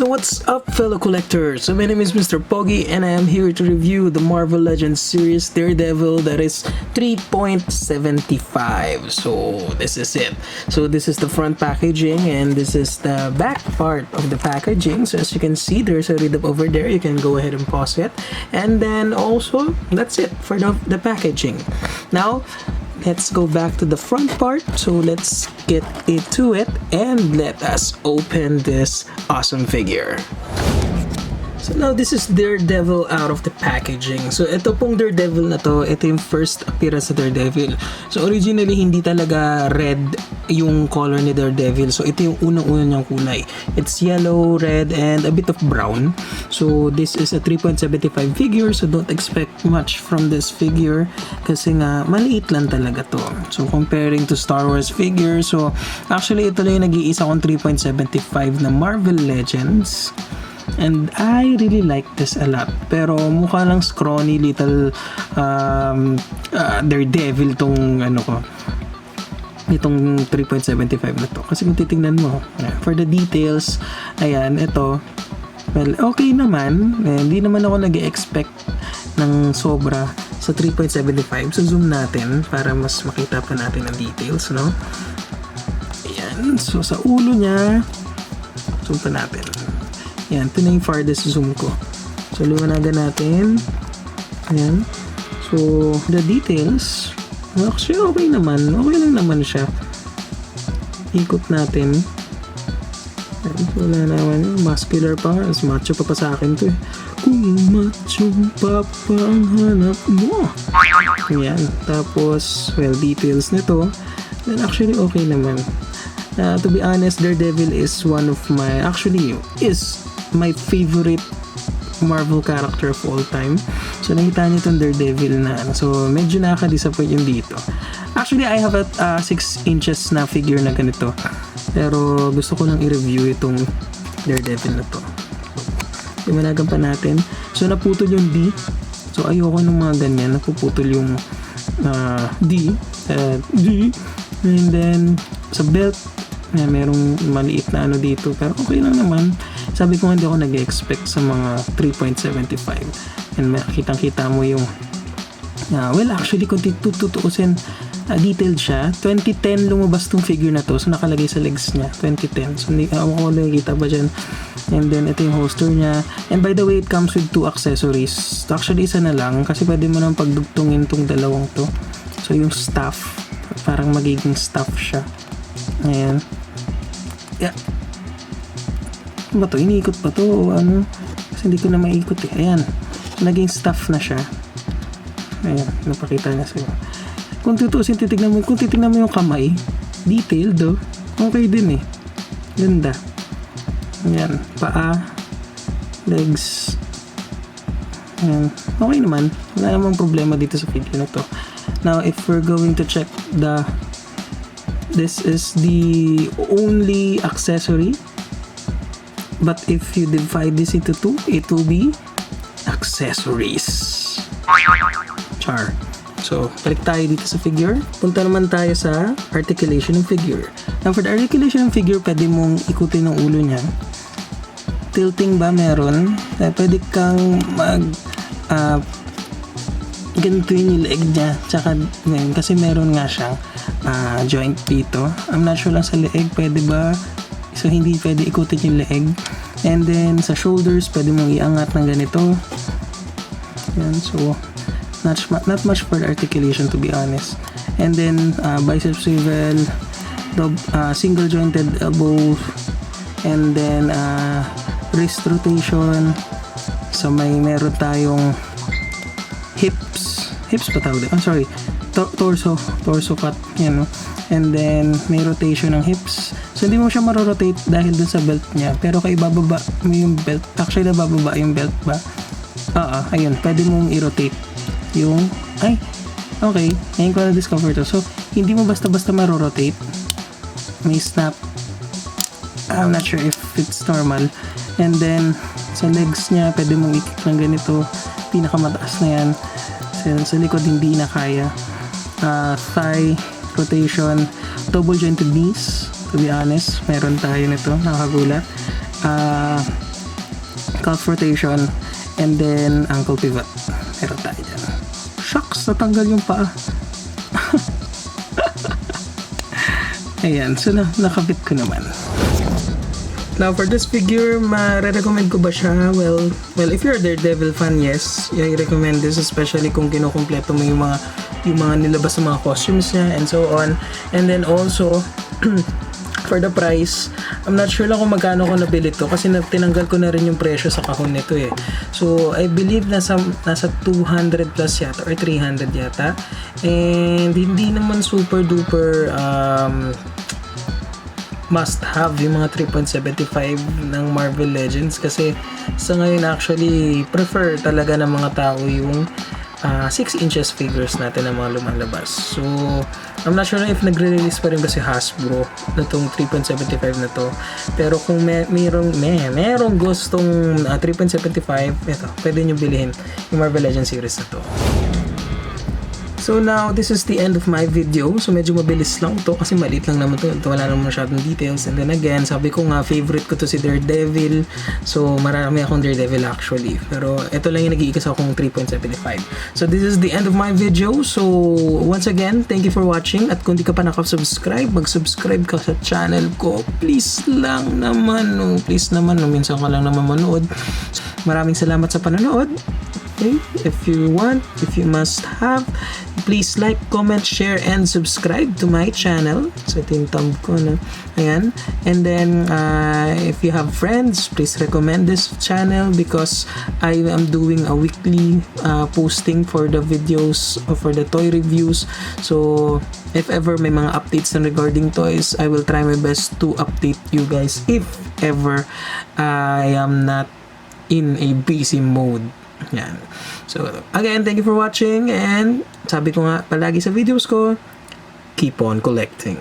what's up fellow collectors? So my name is Mr. Pogi and I am here to review the Marvel Legends Series Daredevil that is 3.75. So this is it. So this is the front packaging and this is the back part of the packaging. So as you can see, there's a read up over there. You can go ahead and pause it. And then also, that's it for the packaging. Now, let's go back to the front part. So let's get into it and let us open this awesome figure. So now this is Daredevil out of the packaging. So ito pong Daredevil na to, ito yung first appearance sa Daredevil. So originally hindi talaga red yung color ni Daredevil. So ito yung unang-una niyang kulay. It's yellow, red, and a bit of brown. So this is a 3.75 figure. So don't expect much from this figure kasi nga maliit lang talaga to. So comparing to Star Wars figure, so actually ito lang yung nag-iisa kong 3.75 na Marvel Legends. And I really like this a lot. Pero mukha lang scrawny little Daredevil tong ano ko. Itong 3.75 na to. Kasi kung titingnan mo, for the details, ayan, ito, well, okay naman. Hindi naman ako nag-expect ng sobra sa 3.75. So zoom natin para mas makita pa natin ang details, no? Ayan. So sa ulo niya, zoom pa natin. Yan, ito na yung farthest zoom ko. So, liwanagan natin. Ayan. So, the details, actually, okay naman. Okay lang naman siya. Ikot natin. Ayan, wala naman. Muscular pa. As macho pa sa akin to eh. Kung macho pa ang hanap mo. Ayan. Tapos, well, details nito. Then, actually, okay naman. To be honest, Daredevil is one of my, is my favorite Marvel character of all time. So nakita niyo itong Daredevil na so medyo nakaka-disappoint yung dito. Actually, I have a 6 inches na figure na ganito. Pero gusto ko lang i-review itong Daredevil na to. Imanagan pa natin. So naputol yung D. So ayoko ng mga ganyan. Napuputol yung D. And then sa belt, merong maliit na ano dito. Pero okay lang naman. Sabi ko hindi ako nag-expect sa mga 3.75 and kitang-kita mo yung well actually kung tutuusin detailed siya. 2010 lumabas tong figure na to, so nakalagay sa legs niya 2010, so hindi ako nakikita ba dyan. And then ito yung holster niya, and by the way it comes with 2 accessories. Actually isa na lang kasi pwede mo nang pagdugtungin tong dalawang to. So yung staff, parang magiging staff siya. Ayan, yeah. Ba to? Iniikot pa to o ano? Kasi hindi ko na maikot eh. Ayan. Naging staff na siya. Ayan. Napakita niya sa'yo. Kung tutuusin, titignan mo yung kamay. Detailed do. Okay din eh. Ganda. Ayan. Paa. Legs. Ayan. Okay naman. Wala namang problema dito sa figure na to. Now, if we're going to check this is the only accessory. But if you divide this into 2, it will be accessories. Char. So, balik tayo dito sa figure. Punta naman tayo sa articulation ng figure. Now, for the articulation ng figure, pwede mong ikutin ng ulo niya. Tilting ba meron? Pwede kang ganituin yung leg niya. Tsaka, kasi meron nga siyang joint dito. I'm not sure lang sa leeg, pwede ba? So, hindi pwede ikutin yung leeg. And then, sa shoulders, pwede mong iangat ng ganito. Yan. So, not much for the articulation, to be honest. And then, bicep swivel, single jointed elbow, and then, wrist rotation. So, meron tayong hips pa tawag din. I'm sorry. Torso cut. Yan, no? And then, may rotation ng hips. So, hindi mo siya marorotate dahil dun sa belt niya. Pero kay bababa mo yung belt. Actually, nabababa yung belt ba? Ayun. Pwede mong i-rotate yung... Ay! Okay. Ngayon ko na-discover to. So, hindi mo basta-basta marorotate. May snap. I'm not sure if it's normal. And then, sa legs niya, pwede mong ikik ng ganito. Pinakamataas na yan. Sa likod, hindi na kaya. Thigh rotation, double jointed knees, to be honest, meron tayo nito, nakakagulat. calf rotation, and then ankle pivot. Meron tayo dyan. Shucks, natanggal yung paa. Ayan, so nakabit ko naman. Now, for this figure, ma-recommend ko ba siya? Well, if you're a Daredevil fan, yes, I recommend this, especially kung kinukumpleto mo yung mga nilabas ng mga costumes niya and so on. And then also, for the price, I'm not sure lang kung magkano ko nabili to kasi tinanggal ko na rin yung presyo sa kahon nito eh. So, I believe nasa 200 plus yata or 300 yata. And hindi naman super duper must have yung mga 3.75 ng Marvel Legends kasi sa ngayon actually prefer talaga ng mga tao yung 6 inches figures natin na mga lumalabas. So, I'm not sure if nagre-release pa rin ba si Hasbro na tong 3.75 na to. Pero kung merong gustong 3.75, ito, pwede nyo bilhin yung Marvel Legends Series na to. So now, this is the end of my video. So medyo mabilis lang to kasi maliit lang naman to. Wala naman masyadong details. And then again, sabi ko nga, favorite ko to si Daredevil. So marami akong Daredevil actually. Pero ito lang yung nag-iikas akong 3.75. So this is the end of my video. So once again, thank you for watching. At kung di ka pa nakasubscribe, mag-subscribe ka sa channel ko. Please lang naman. No? Please naman. No? Minsan ka lang naman manood. Maraming salamat sa panonood. Okay? If you want, if you must have, please like, comment, share, and subscribe to my channel. So, ito yung thumb ko, no? Ayan. And then, if you have friends, please recommend this channel because I am doing a weekly posting for the videos or for the toy reviews. So, if ever may mga updates na regarding toys, I will try my best to update you guys if ever I am not in a busy mode. Yan. So, again, thank you for watching and sabi ko nga palagi sa videos ko, keep on collecting.